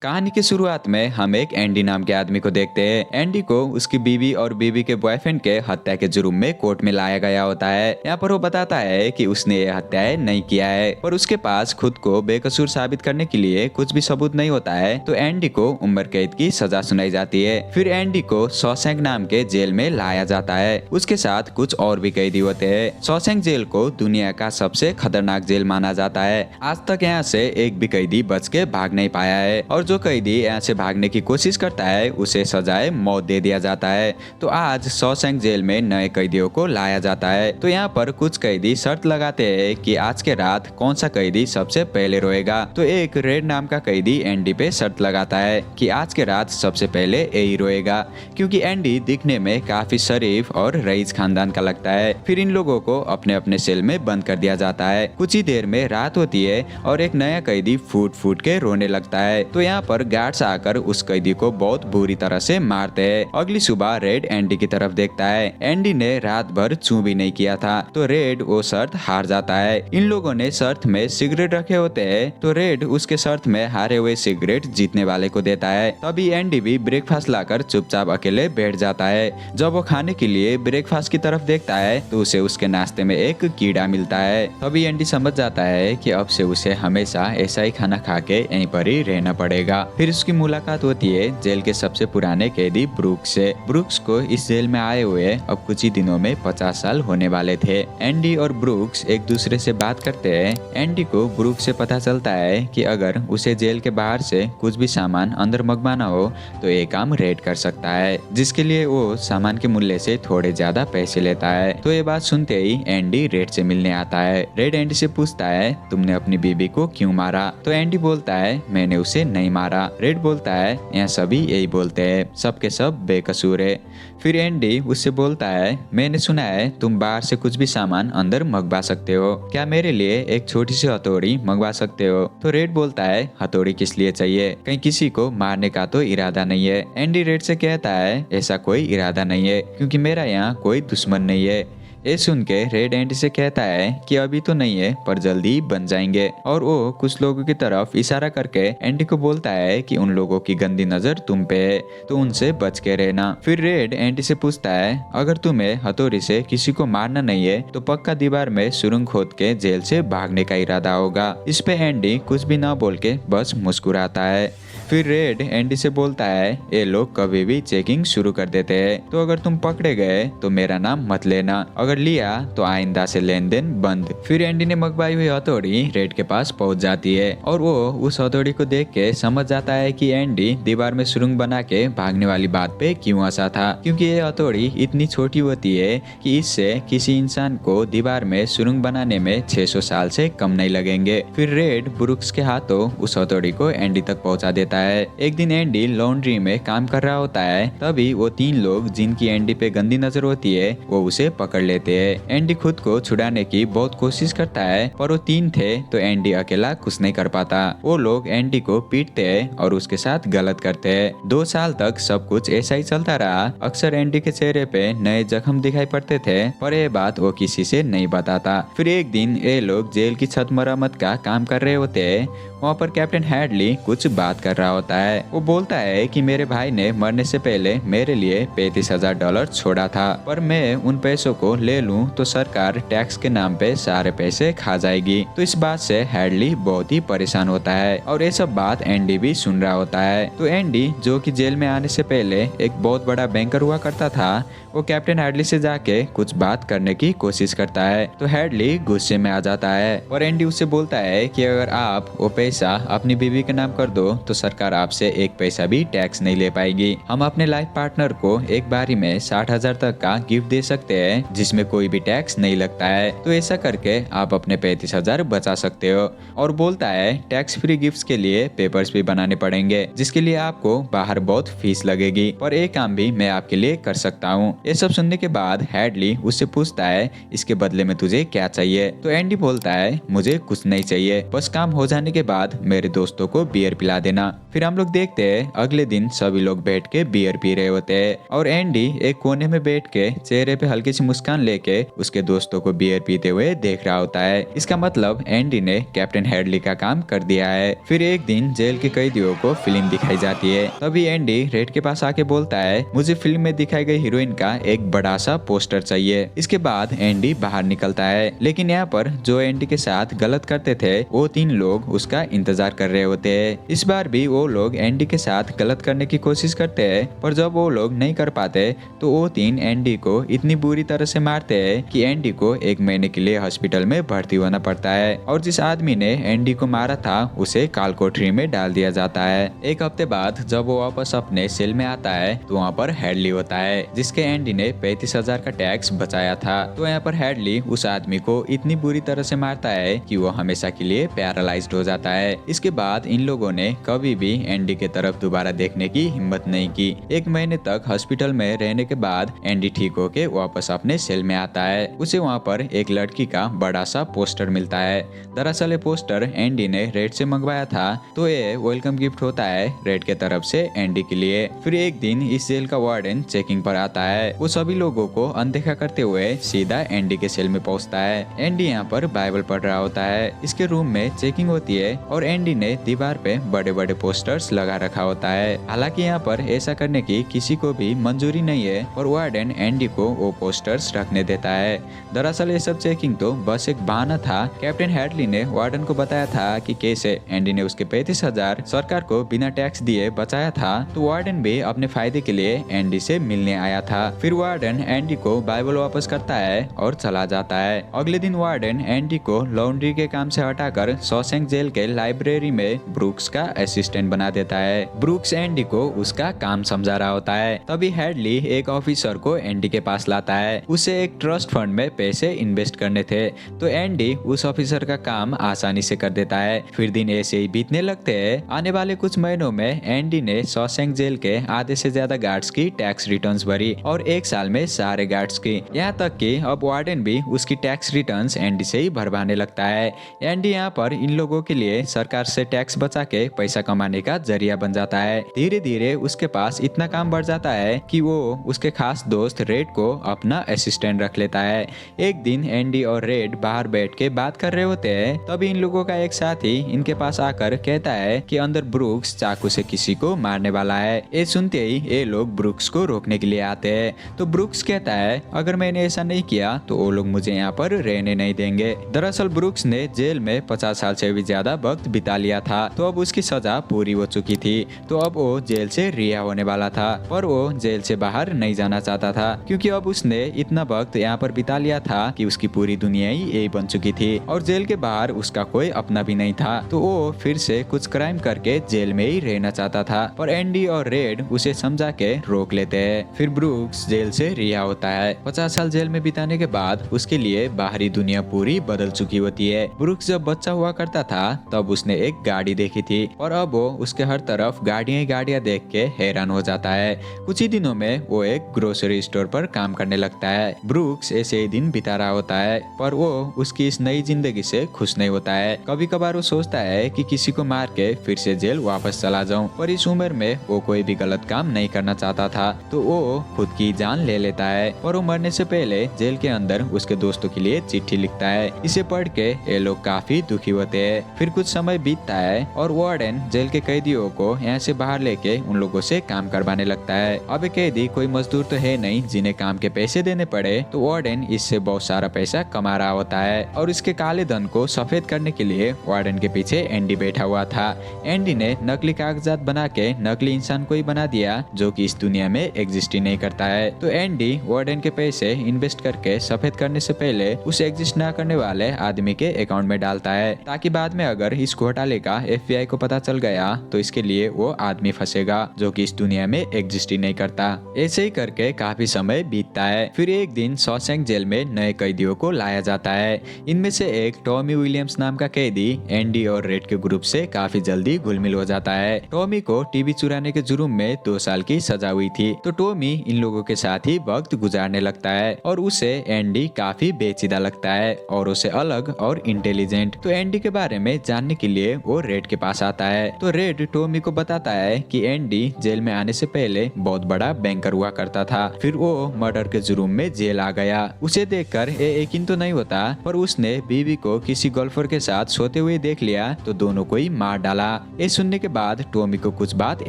कहानी की शुरुआत में हम एक एंडी नाम के आदमी को देखते हैं। एंडी को उसकी बीवी और बीवी के बॉयफ्रेंड के हत्या के जुर्म में कोर्ट में लाया गया होता है। यहाँ पर वो बताता है कि उसने ये हत्याएं नहीं किया है, पर उसके पास खुद को बेकसूर साबित करने के लिए कुछ भी सबूत नहीं होता है। तो एंडी को उम्र कैद की सजा सुनाई जाती है। फिर एंडी को शॉशैंक नाम के जेल में लाया जाता है। उसके साथ कुछ और भी कैदी होते हैं। शॉशैंक जेल को दुनिया का सबसे खतरनाक जेल माना जाता है। आज तक यहाँ से एक भी कैदी बच के भाग नहीं पाया है, और जो कैदी यहाँ से भागने की कोशिश करता है उसे सजाए मौत दे दिया जाता है। तो आज शॉशैंक जेल में नए कैदियों को लाया जाता है। तो यहाँ पर कुछ कैदी शर्त लगाते हैं कि आज के रात कौन सा कैदी सबसे पहले रोएगा। तो एक रेड नाम का कैदी एंडी पे शर्त लगाता है कि आज के रात सबसे पहले यही रोएगा, क्योंकि एंडी दिखने में काफी शरीफ और रईस खानदान का लगता है। फिर इन लोगों को अपने अपने सेल में बंद कर दिया जाता है। कुछ ही देर में रात होती है और एक नया कैदी फूट फूट के रोने लगता है। तो यहाँ पर गार्ड्स आकर उस कैदी को बहुत बुरी तरह से मारते हैं। अगली सुबह रेड एंडी की तरफ देखता है। एंडी ने रात भर चू भी नहीं किया था, तो रेड वो शर्त हार जाता है। इन लोगों ने शर्त में सिगरेट रखे होते हैं, तो रेड उसके शर्त में हारे हुए सिगरेट जीतने वाले को देता है। तभी एंडी भी ब्रेकफास्ट लाकर चुपचाप अकेले बैठ जाता है। जब वो खाने के लिए ब्रेकफास्ट की तरफ देखता है तो उसे उसके नाश्ते में एक कीड़ा मिलता है। तभी एंडी समझ जाता है कि अब से उसे हमेशा ऐसा ही खाना खा के यहीं पर ही रहना पड़ेगा। फिर उसकी मुलाकात होती है जेल के सबसे पुराने कैदी ब्रूक्स से। ब्रूक्स को इस जेल में आए हुए अब कुछ ही दिनों में 50 साल होने वाले थे। एंडी और ब्रूक्स एक दूसरे से बात करते हैं। एंडी को ब्रूक्स से पता चलता है कि अगर उसे जेल के बाहर से कुछ भी सामान अंदर मंगवाना हो तो ये काम रेड कर सकता है, जिसके लिए वो सामान के मूल्य से थोड़े ज्यादा पैसे लेता है। तो ये बात सुनते ही एंडी रेड से मिलने आता है। रेड एंडी से पूछता है, तुमने अपनी बीबी को क्यों मारा? तो एंडी बोलता है, मैंने उसे नहीं मारा। रेड बोलता है, यहाँ सभी यही बोलते हैं, सबके सब बेकसूर है। फिर एंडी उससे बोलता है, मैंने सुना है तुम बाहर से कुछ भी सामान अंदर मंगवा सकते हो, क्या मेरे लिए एक छोटी सी हथौड़ी मंगवा सकते हो? तो रेड बोलता है, हथौड़ी किस लिए चाहिए? कहीं किसी को मारने का तो इरादा नहीं है। एंडी रेड से कहता है, ऐसा कोई इरादा नहीं है, क्योंकि मेरा यहाँ कोई दुश्मन नहीं है। ये सुन के रेड एंडी से कहता है कि अभी तो नहीं है, पर जल्दी बन जाएंगे। और वो कुछ लोगों की तरफ इशारा करके एंडी को बोलता है कि उन लोगों की गंदी नजर तुम पे है, तो उनसे बच के रहना। फिर रेड एंडी से पूछता है, अगर तुम्हें हथौड़ी से किसी को मारना नहीं है तो पक्का दीवार में सुरंग खोद के जेल से भागने का इरादा होगा। इस पे एंडी कुछ भी ना बोल के बस मुस्कुराता है। फिर रेड एंडी से बोलता है, ये लोग कभी भी चेकिंग शुरू कर देते हैं, तो अगर तुम पकड़े गए तो मेरा नाम मत लेना, अगर लिया तो आइंदा से लेन देन बंद। फिर एंडी ने मंगवाई हुई हथौड़ी रेड के पास पहुंच जाती है, और वो उस हथौड़ी को देख के समझ जाता है कि एंडी दीवार में सुरंग बना के भागने वाली बात पे क्यों हंसा था, क्योंकि ये हथौड़ी इतनी छोटी होती है कि इससे किसी इंसान को दीवार में सुरंग बनाने में 600 साल से कम नहीं लगेंगे। फिर रेड ब्रूक्स के हाथों उस हथौड़ी को एंडी तक पहुंचा देता है। एक दिन एंडी लॉन्ड्री में काम कर रहा होता है, तभी वो 3 लोग जिनकी एंडी पे गंदी नजर होती है वो उसे पकड़ लेते हैं। एंडी खुद को छुड़ाने की बहुत कोशिश करता है, पर वो 3 थे तो एंडी अकेला कुछ नहीं कर पाता। वो लोग एंडी को पीटते हैं और उसके साथ गलत करते हैं। 2 साल तक सब कुछ ऐसा ही चलता रहा। अक्सर एंडी के चेहरे पे नए जख्म दिखाई पड़ते थे, पर यह बात वो किसी से नहीं बताता। फिर एक दिन ये लोग जेल की छत मरम्मत का काम कर रहे होते हैं। वहाँ पर कैप्टन हैडली कुछ बात कर रहा होता है। वो बोलता है कि मेरे भाई ने मरने से पहले मेरे लिए $35,000 छोड़ा था, पर मैं उन पैसों को ले लूं तो सरकार टैक्स के नाम पे सारे पैसे खा जाएगी। तो इस बात से हैडली बहुत ही परेशान होता है, और ये सब बात एंडी भी सुन रहा होता है। तो एंडी, जो कि जेल में आने से पहले एक बहुत बड़ा बैंकर हुआ करता था, वो कैप्टन हैडली से जाके कुछ बात करने की कोशिश करता है। तो हैडली गुस्से में आ जाता है, और एंडी उससे बोलता है कि अगर आप वो पैसा अपनी बीवी के नाम कर दो तो सरकार आपसे एक पैसा भी टैक्स नहीं ले पाएगी। हम अपने लाइफ पार्टनर को एक बारी में 60,000 तक का गिफ्ट दे सकते हैं, जिसमें कोई भी टैक्स नहीं लगता है। तो ऐसा करके आप अपने 35,000 बचा सकते हो। और बोलता है टैक्स फ्री गिफ्ट्स के लिए पेपर्स भी बनाने पड़ेंगे, जिसके लिए आपको बाहर बहुत फीस लगेगी, पर एक काम भी मैं आपके लिए कर सकता हूँ। ये सब सुनने के बाद हैडली उससे पूछता है, इसके बदले में तुझे क्या चाहिए? तो एंडी बोलता है, मुझे कुछ नहीं चाहिए, बस काम हो जाने के बाद मेरे दोस्तों को बियर पिला देना। फिर हम लोग देखते हैं अगले दिन सभी लोग बैठ के बियर पी रहे होते हैं और एंडी एक कोने में बैठ के चेहरे पे हल्की सी मुस्कान लेके उसके दोस्तों को बियर पीते हुए देख रहा होता है। इसका मतलब एंडी ने कैप्टन हेडली का काम कर दिया है। फिर एक दिन जेल के कैदियों को फिल्म दिखाई जाती है। तभी एंडी रेड के पास आके बोलता है, मुझे फिल्म में दिखाई गई हीरोइन का एक बड़ा सा पोस्टर चाहिए। इसके बाद एंडी बाहर निकलता है, लेकिन यहाँ पर जो एंडी के साथ गलत करते थे वो 3 लोग उसका इंतजार कर रहे होते हैं। इस बार भी वो लोग एंडी के साथ गलत करने की कोशिश करते हैं, पर जब वो लोग नहीं कर पाते तो वो 3 एंडी को इतनी बुरी तरह से मारते हैं कि एंडी को 1 महीने के लिए हॉस्पिटल में भर्ती होना पड़ता है और जिस आदमी ने एंडी को मारा था उसे काल कोठरी में डाल दिया जाता है। एक हफ्ते बाद जब वो वापस अपने सेल में आता है तो वहाँ पर हेडली होता है, जिसके एंडी ने 35,000 का टैक्स बचाया था। तो यहाँ पर हेडली उस आदमी को इतनी बुरी तरह से मारता है कि वो हमेशा के लिए पैरालाइज्ड हो जाता है। इसके बाद इन लोगों ने कभी भी एंडी के तरफ दोबारा देखने की हिम्मत नहीं की। 1 महीने तक हॉस्पिटल में रहने के बाद एंडी ठीक होके वापस अपने सेल में आता है। उसे वहाँ पर एक लड़की का बड़ा सा पोस्टर मिलता है। दरअसल ये पोस्टर एंडी ने रेड से मंगवाया था, तो ये वेलकम गिफ्ट होता है रेड के तरफ से एंडी के लिए। फिर एक दिन इस जेल का वार्डन चेकिंग पर आता है। वो सभी लोगों को अनदेखा करते हुए सीधा एंडी के सेल में पहुंचता है। एंडी यहाँ पर बाइबल पढ़ रहा होता है। इसके रूम में चेकिंग होती है और एंडी ने दीवार पे बड़े बड़े पोस्टर्स लगा रखा होता है। हालांकि यहाँ पर ऐसा करने की किसी को भी मंजूरी नहीं है और वार्डन एंडी को वो पोस्टर्स रखने देता है। दरअसल ये सब चेकिंग तो बस एक बहाना था। कैप्टन हेडली ने वार्डन को बताया था कि कैसे एंडी ने उसके 35,000 सरकार को बिना टैक्स दिए बचाया था, तो वार्डन भी अपने फायदे के लिए एंडी से मिलने आया था। फिर वार्डन एंडी को बाइबल वापस करता है और चला जाता है। अगले दिन वार्डन एंडी को लॉन्ड्री के काम से हटाकर शॉशैंक जेल के लाइब्रेरी में ब्रूक्स का असिस्टेंट बना देता है। ब्रूक्स एंडी को उसका काम समझा रहा होता है। तभी हेडली एक ऑफिसर को एंडी के पास लाता है। उसे एक ट्रस्ट फंड में पैसे इन्वेस्ट करने थे, तो एंडी उस ऑफिसर का काम आसानी से कर देता है। फिर दिन ऐसे ही बीतने लगते हैं। आने वाले कुछ महीनों में एंडी ने शॉशैंक जेल के आधे से ज्यादा गार्ड्स की टैक्स रिटर्न्स भरी और 1 साल में सारे गार्ड्स की। यहाँ तक कि अब वार्डन भी उसकी टैक्स रिटर्न्स एंडी से ही भरवाने लगता है। एंडी यहाँ पर इन लोगों के लिए सरकार से टैक्स बचा के पैसा कमाने का जरिया बन जाता है। धीरे धीरे उसके पास इतना काम बढ़ जाता है कि वो उसके खास दोस्त रेड को अपना असिस्टेंट रख लेता है। एक दिन एंडी और रेड बाहर बैठ के बात कर रहे होते हैं। तभी इन लोगों का एक साथी इनके पास आकर कहता है कि अंदर ब्रूक्स चाकू से किसी को मारने वाला है। ये सुनते ही ये लोग ब्रूक्स को रोकने के लिए आते हैं। तो ब्रूक्स कहता है, अगर मैंने ऐसा नहीं किया तो वो लोग मुझे यहाँ पर रहने नहीं देंगे। दरअसल ब्रूक्स ने जेल में 50 साल से भी ज्यादा वक्त बिता लिया था, तो अब उसकी सजा पूरी हो चुकी थी। तो अब वो जेल से रिहा होने वाला था, पर वो जेल से बाहर नहीं जाना चाहता था, क्योंकि अब उसने इतना वक्त यहाँ पर बिता लिया था कि उसकी पूरी दुनिया ही यही बन चुकी थी और जेल के बाहर उसका कोई अपना भी नहीं था। तो वो फिर से कुछ क्राइम करके जेल में ही रहना चाहता था, पर एंडी और रेड उसे समझा के रोक लेते हैं। फिर ब्रूक्स जेल से रिहा होता है। 50 साल जेल में बिताने के बाद उसके लिए बाहरी दुनिया पूरी बदल चुकी होती है। ब्रूक्स जब बच्चा हुआ करता था तब उसने एक गाड़ी देखी थी और अब वो उसके हर तरफ गाड़ियां ही गाड़ियां देख के हैरान हो जाता है। कुछ ही दिनों में वो एक ग्रोसरी स्टोर पर काम करने लगता है। ब्रूक्स ऐसे ही दिन बिता रहा होता है, पर वो उसकी इस नई जिंदगी से खुश नहीं होता है। कभी कभार वो सोचता है कि किसी को मार के फिर से जेल वापस चला जाऊं, पर इस उम्र में वो कोई भी गलत काम नहीं करना चाहता था, तो वो खुद की जान ले लेता है। और वो मरने से पहले जेल के अंदर उसके दोस्तों के लिए चिट्ठी लिखता है। इसे पढ़ के ये लोग काफी दुखी होते हैं। फिर कुछ समय बीतता है और वार्डन जेल के कैदियों को यहाँ से बाहर लेके उन लोगों से काम करवाने लगता है। अब कैदी कोई मजदूर तो है नहीं जिन्हें काम के पैसे देने पड़े, तो वार्डन इससे बहुत सारा पैसा कमा रहा होता है और इसके काले धन को सफेद करने के लिए वार्डन के पीछे एंडी बैठा हुआ था। एंडी ने नकली कागजात बना के नकली इंसान को ही बना दिया जो कि इस दुनिया में एग्जिस्ट ही नहीं करता है। तो एंडी वार्डन के पैसे इन्वेस्ट करके सफेद करने से पहले उसे एग्जिस्ट ना करने वाले आदमी के अकाउंट में डालता है, ताकि बाद में अगर इस घोटाले का FBI को पता चल गया तो इसके लिए वो आदमी फंसेगा जो कि इस दुनिया में एग्जिस्ट ही नहीं करता। ऐसे ही करके काफी समय बीतता है। फिर एक दिन शॉशैंक जेल में नए कैदियों को लाया जाता है। इनमें से एक टॉमी विलियम्स नाम का कैदी एंडी और रेड के ग्रुप से काफी जल्दी घुल-मिल हो जाता है। टॉमी को टीवी चुराने के जुर्म में 2 साल की सजा हुई थी, तो टॉमी इन लोगों के साथ ही वक्त गुजारने लगता है और उसे एंडी काफी बेचिदा लगता है और उसे अलग और इंटेलिजेंट। तो एंडी के बारे में जानने के लिए वो रेड के पास आता है। तो रेड टॉमी को बताता है कि एंडी जेल में आने से पहले बहुत बड़ा बैंकर हुआ करता था, फिर वो मर्डर के जुर्म में जेल आ गया। उसे देखकर ये यकीन तो नहीं होता, पर उसने बीवी को किसी गोल्फर के साथ सोते हुए देख लिया तो दोनों को ही मार डाला। ये सुनने के बाद टॉमी को कुछ बात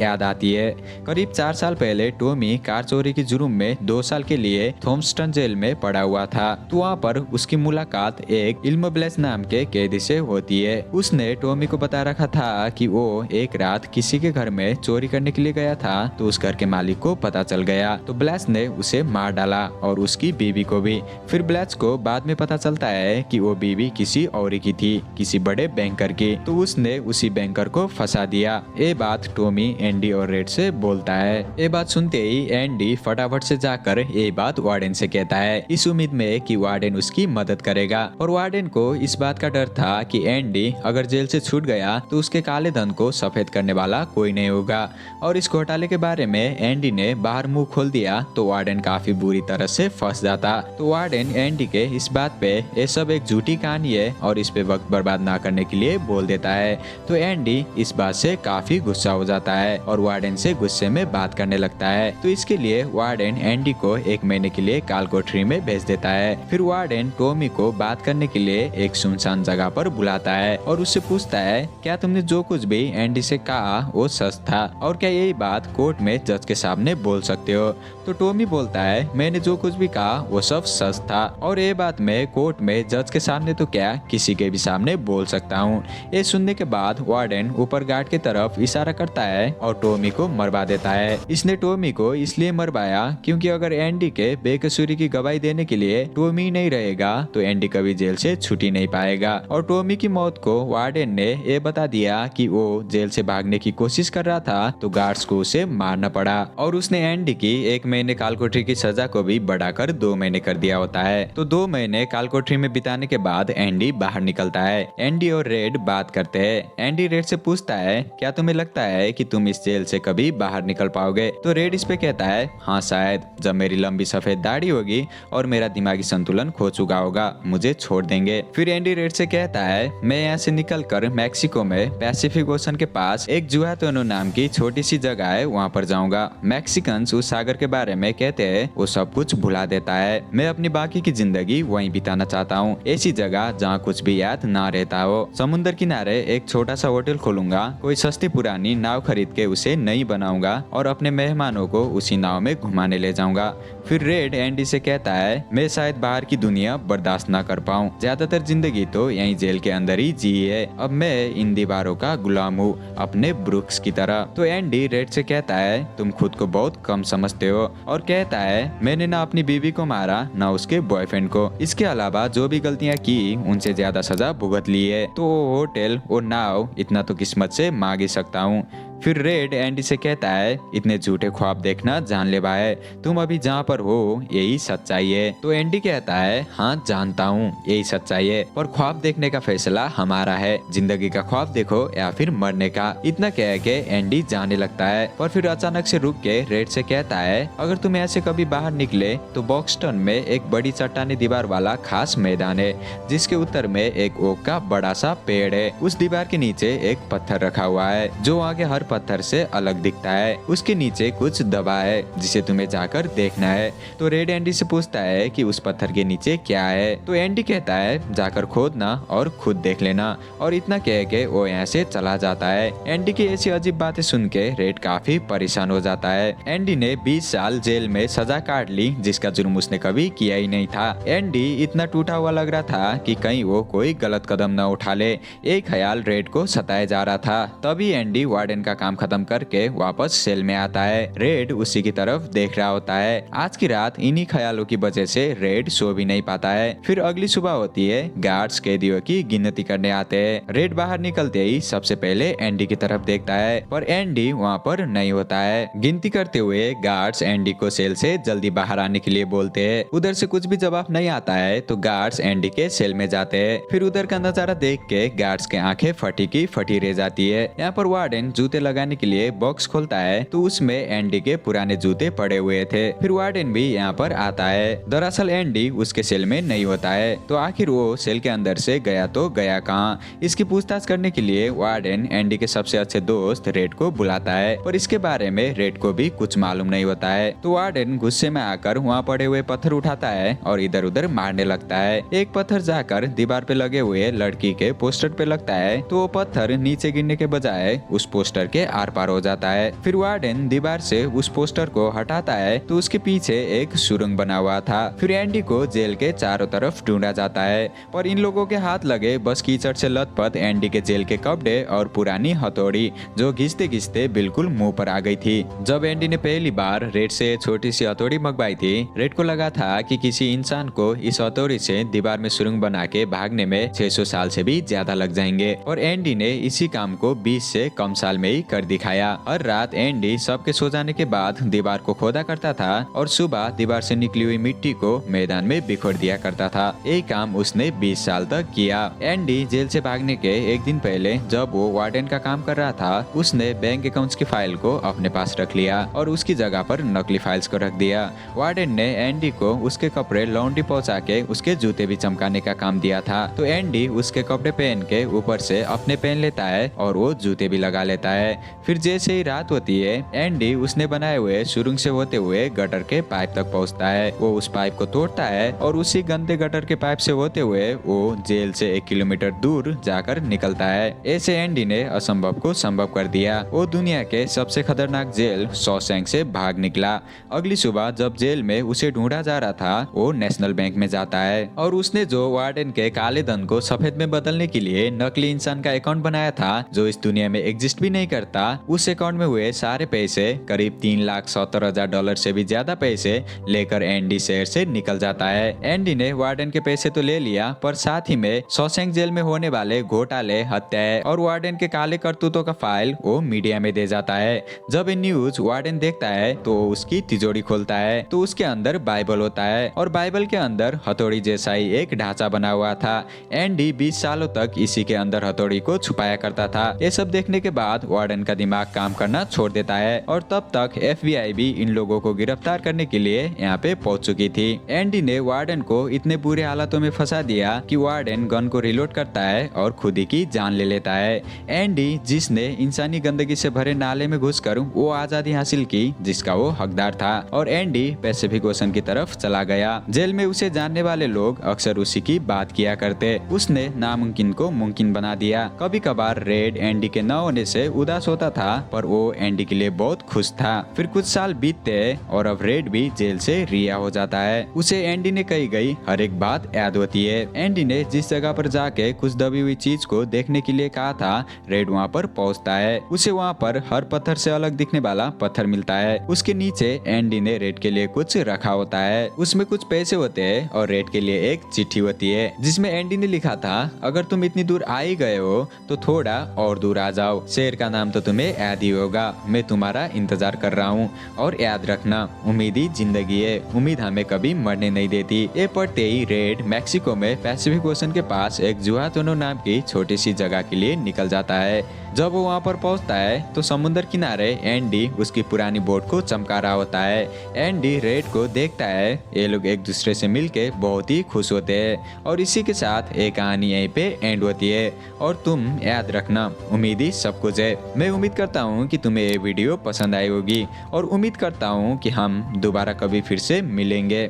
याद आती है। करीब 4 साल पहले टॉमी कार चोरी के जुर्म में 2 साल के लिए थॉम्पस्टन जेल में पड़ा हुआ था। तो वहाँ पर उसकी मुलाकात एक इल्म ब्लेस नाम के कैदी से होती है। उसने टॉमी को बता रखा था कि वो एक रात किसी के घर में चोरी करने के लिए गया था, तो उस घर के मालिक को पता चल गया, तो ब्लेस ने उसे मार डाला और उसकी बीवी को भी। फिर ब्लेस को बाद में पता चलता है कि वो बीवी किसी और की थी, किसी बड़े बैंकर की, तो उसने उसी बैंकर को फंसा दिया। ये बात टॉमी एंडी और रेड से बोलता है। ये बात सुनते ही एंडी फटाफट से जाकर ये बात वार्डन से कहता है, इस उम्मीद में कि वार्डन उसकी मदद करेगा। और वार्डन को इस बात का डर था कि एंडी अगर जेल से छूट गया तो उसके काले धन को सफेद करने वाला कोई नहीं होगा। और इस घोटाले के बारे में एंडी ने बाहर मुंह खोल दिया तो वार्डन काफी बुरी तरह से फंस जाता। तो वार्डन एंडी के इस बात पे ये सब एक झूठी कहानी है और इस पे वक्त बर्बाद ना करने के लिए बोल देता है। तो एंडी इस बात से काफी गुस्सा हो जाता है और वार्डन से गुस्से में बात करने लगता है। तो इसके लिए वार्डन एंडी को 1 महीने के लिए काल कोठरी में भेज देता है। फिर वार्डन टॉमी को बात करने के लिए एक सुनसान जगह पर बुलाता है और उससे पूछता है, क्या तुमने जो कुछ भी एंडी से कहा वो सच था, और क्या यही बात कोर्ट में जज के सामने बोल सकते हो? तो टॉमी बोलता है, मैंने जो कुछ भी कहा वो सब सच था, और ये बात मैं कोर्ट में जज के सामने तो क्या किसी के भी सामने बोल सकता हूँ। ये सुनने के बाद वार्डन ऊपर गार्ड की तरफ इशारा करता है और टॉमी को मरवा देता है। इसने टॉमी को इसलिए मरवाया क्योंकि अगर एंडी के बेकसूरी की गवाही देने के लिए टॉमी नहीं रहेगा तो एंडी कभी जेल से छुट्टी नहीं पाएगा। और टॉमी की मौत को वार्डन ने ये बता दिया कि वो जेल से भागने की कोशिश कर रहा था, तो गार्ड्स को उसे मारना पड़ा और उसने एंडी की 1 महीने कालकोठरी की सजा को भी बढ़ाकर 2 महीने कर दिया होता है। तो 2 महीने कालकोठरी में बिताने के बाद एंडी बाहर निकलता है। एंडी और रेड बात करते हैं। एंडी रेड से पूछता है, क्या तुम्हें लगता है कि तुम इस जेल से कभी बाहर निकल पाओगे? तो रेड इस पे कहता है, हाँ शायद, जब मेरी लंबी सफेद दाढ़ी होगी और मेरा दिमागी संतुलन खो चुका होगा, मुझे छोड़ देंगे। फिर एंडी रेड से कहता है, मैं यहाँ से निकलकर मैक्सिको में पैसिफिक ओशन के पास एक जुआतोनो नाम की छोटी सी जगह है, वहाँ पर जाऊंगा। मैक्सिकन्स उस सागर के बारे में कहते हैं वो सब कुछ भुला देता है। मैं अपनी बाकी की जिंदगी वहीं बिताना चाहता हूँ, ऐसी जगह जहाँ कुछ भी याद ना रहता हो। समुद्र किनारे एक छोटा सा होटल खोलूंगा, कोई सस्ती पुरानी नाव खरीद के उसे नई बनाऊंगा और अपने मेहमानों को उसी नाव में घुमाने ले जाऊंगा। फिर रेड एंडी से कहता है, मैं शायद बाहर की दुनिया बर्दाश्त ना कर पाऊँ, ज्यादातर जिंदगी तो यहीं जेल के अंदर ही जी है, अब मैं इन दीवारों का गुलाम हूँ, अपने ब्रुक्स की तरह। तो एंडी रेड से कहता है, तुम खुद को बहुत कम समझते हो, और कहता है, मैंने ना अपनी बीवी को मारा ना उसके बॉयफ्रेंड को, इसके अलावा जो भी गलतियां की उनसे ज्यादा सजा भुगत ली है, तो वो होटल और नाव इतना तो किस्मत से मांग ही सकता हूँ। फिर रेड एंडी से कहता है, इतने झूठे ख्वाब देखना जानलेवा है, तुम अभी जहाँ पर हो यही सच्चाई है। तो एंडी कहता है, हाँ जानता हूँ यही सच्चाई है, पर ख्वाब देखने का फैसला हमारा है, जिंदगी का ख्वाब देखो या फिर मरने का। इतना कह के एंडी जाने लगता है, पर फिर अचानक से रुक के रेड से कहता है, अगर तुम ऐसे कभी बाहर निकले तो बॉक्सटन में एक बड़ी चट्टानी दीवार वाला खास मैदान है, जिसके उत्तर में एक ओक का बड़ा सा पेड़ है। उस दीवार के नीचे एक पत्थर रखा हुआ है जो आगे हर पत्थर से अलग दिखता है, उसके नीचे कुछ दबा है जिसे तुम्हें जाकर देखना है। तो रेड एंडी से पूछता है कि उस पत्थर के नीचे क्या है। तो एंडी कहता है, जाकर खोदना और खुद देख लेना, और इतना कह के वो यहाँ से चला जाता है। एंडी की ऐसी अजीब बातें सुन के रेड काफी परेशान हो जाता है। एंडी ने 20 साल जेल में सजा काट ली, जिसका जुर्म उसने कभी किया ही नहीं था। एंडी इतना टूटा हुआ लग रहा था कि कहीं वो कोई गलत कदम न उठा ले। एक ख्याल रेड को सताया जा रहा था। तभी एंडी वार्डन का काम खत्म करके वापस सेल में आता है। रेड उसी की तरफ देख रहा होता है। आज की रात इन्हीं ख्यालों की वजह से रेड सो भी नहीं पाता है। फिर अगली सुबह होती है, गार्ड्स कैदियों की गिनती करने आते हैं। रेड बाहर निकलते ही सबसे पहले एंडी की तरफ देखता है, पर एंडी वहाँ पर नहीं होता है। गिनती करते हुए गार्ड्स एंडी को सेल से जल्दी बाहर आने के लिए बोलते हैं। उधर से कुछ भी जवाब नहीं आता है तो गार्ड्स एंडी के सेल में जाते हैं। फिर उधर का नजारा देख के गार्ड्स के आंखें फटी की फटी रह जाती है। यहाँ पर वार्डन जूते लगाने के लिए बॉक्स खोलता है तो उसमें एंडी के पुराने जूते पड़े हुए थे। फिर वार्डन भी यहाँ पर आता है। दरअसल एंडी उसके सेल में नहीं होता है, तो आखिर वो सेल के अंदर से गया तो गया कहाँ। इसकी पूछताछ करने के लिए वार्डन एंडी के सबसे अच्छे दोस्त रेड को बुलाता है, पर इसके बारे में रेड को भी कुछ मालूम नहीं होता है। तो वार्डन गुस्से में आकर वहाँ पड़े हुए पत्थर उठाता है और इधर उधर मारने लगता है। एक पत्थर जाकर दीवार पे लगे हुए लड़की के पोस्टर पे लगता है, तो वो पत्थर नीचे गिरने के बजाय उस पोस्टर के आर पार हो जाता है। फिर वार्डन दीवार से उस पोस्टर को हटाता है तो उसके पीछे एक सुरंग बना हुआ था। फिर एंडी को जेल के चारों तरफ ढूंढा जाता है, पर इन लोगों के हाथ लगे बस कीचड़ से लथपथ एंडी के जेल के कपड़े और पुरानी हथौड़ी जो घिसते घिसते बिल्कुल मुंह पर आ गई थी। जब एंडी ने पहली बार रेड से छोटी सी हथौड़ी मंगवाई थी, रेड को लगा था कि किसी इंसान को इस हथौड़ी से दीवार में सुरंग बना के भागने में 600 साल से भी ज्यादा लग जाएंगे, और एंडी ने इसी काम को 20 से कम साल में ही कर दिखाया। हर रात एंडी सबके सो जाने के बाद दीवार को खोदा करता था और सुबह दीवार से निकली हुई मिट्टी को मैदान में बिखोर दिया करता था। यही काम उसने 20 साल तक किया। एंडी जेल से भागने के एक दिन पहले जब वो वार्डन का काम कर रहा था, उसने बैंक अकाउंट्स की फाइल को अपने पास रख लिया और उसकी जगह पर नकली फाइल्स को रख दिया। वार्डन ने एंडी को उसके कपड़े लॉन्ड्री पहुंचा के उसके जूते भी चमकाने का काम दिया था, तो एंडी उसके कपड़े पहन के ऊपर से अपने पहन लेता है और वो जूते भी लगा लेता है। फिर जैसे ही रात होती है, एंडी उसने बनाए हुए सुरंग से होते हुए गटर के पाइप तक पहुंचता है। वो उस पाइप को तोड़ता है और उसी गंदे गटर के पाइप से होते हुए वो जेल से 1 किलोमीटर दूर जाकर निकलता है। ऐसे एंडी ने असंभव को संभव कर दिया। वो दुनिया के सबसे खतरनाक जेल शॉशैंक से भाग निकला। अगली सुबह जब जेल में उसे ढूंढा जा रहा था, वो नेशनल बैंक में जाता है और उसने जो वार्डन के काले धन को सफेद में बदलने के लिए नकली इंसान का अकाउंट बनाया था जो इस दुनिया में एग्जिस्ट भी नहीं करता, उस अकाउंट में हुए सारे पैसे करीब $3,70,000 से भी ज्यादा पैसे लेकर एंडी शहर से निकल जाता है। एंडी ने वार्डन के पैसे तो ले लिया, पर साथ ही में शॉशैंक जेल में होने वाले घोटाले, हत्याएं और वार्डन के काले करतूतों का फाइल वो मीडिया में दे जाता है। जब ये न्यूज वार्डन देखता है तो उसकी तिजोरी खोलता है, तो उसके अंदर बाइबल होता है और बाइबल के अंदर हथौड़ी जैसा ही एक ढांचा बना हुआ था। एंडी 20 सालों तक इसी के अंदर हथौड़ी को छुपाया करता था। ये सब देखने के बाद वार्डन का दिमाग काम करना छोड़ देता है और तब तक FBI भी इन लोगों को गिरफ्तार करने के लिए यहाँ पे पहुंच चुकी थी। एंडी ने वार्डन को इतने बुरे हालातों में फंसा दिया कि वार्डन गन को रिलोड करता है और खुद ही की जान ले लेता है। एंडी जिसने इंसानी गंदगी से भरे नाले में घुसकर वो आजादी हासिल की जिसका वो हकदार था, और एंडी पैसिफिक ओशन की तरफ चला गया। जेल में उसे जानने वाले लोग अक्सर उसी की बात किया करते। उसने नामुमकिन को मुमकिन बना दिया। कभी कभार रेड एंडी के न होने से उदास होता था, पर वो एंडी के लिए बहुत खुश था। फिर कुछ साल बीतते और अब रेड भी जेल से रिहा हो जाता है। उसे एंडी ने कही गई हर एक बात याद होती है। एंडी ने जिस जगह पर जाके कुछ दबी हुई चीज को देखने के लिए कहा था, रेड वहाँ पर पहुँचता है। उसे वहाँ पर हर पत्थर से अलग दिखने वाला पत्थर मिलता है। उसके नीचे एंडी ने रेड के लिए कुछ रखा होता है। उसमें कुछ पैसे होते हैं और रेड के लिए एक चिट्ठी होती है जिसमें एंडी ने लिखा था, अगर तुम इतनी दूर आ ही गए हो तो थोड़ा और दूर आ जाओ। शहर का नाम तो तुम्हें याद ही होगा। मैं तुम्हारा इंतजार कर रहा हूँ और याद रखना, उम्मीद ही जिंदगी है। उम्मीद हमें कभी मरने नहीं देती। ये पढ़ते ही रेड मैक्सिको में पैसिफिक ओशन के पास एक जुआतोनो नाम की छोटी सी जगह के लिए निकल जाता है। जब वो वहाँ पर पहुँचता है तो समुद्र किनारे एंडी उसकी पुरानी बोट को चमका रहा होता है। एंडी रेड को देखता है। ये लोग एक दूसरे से मिलके बहुत ही खुश होते हैं और इसी के साथ एक कहानी यहीं पे एंड होती है। और तुम याद रखना, उम्मीद ही सब कुछ है। मैं उम्मीद करता हूँ कि तुम्हें ये वीडियो पसंद आई होगी और उम्मीद करता हूँ कि हम दोबारा कभी फिर से मिलेंगे।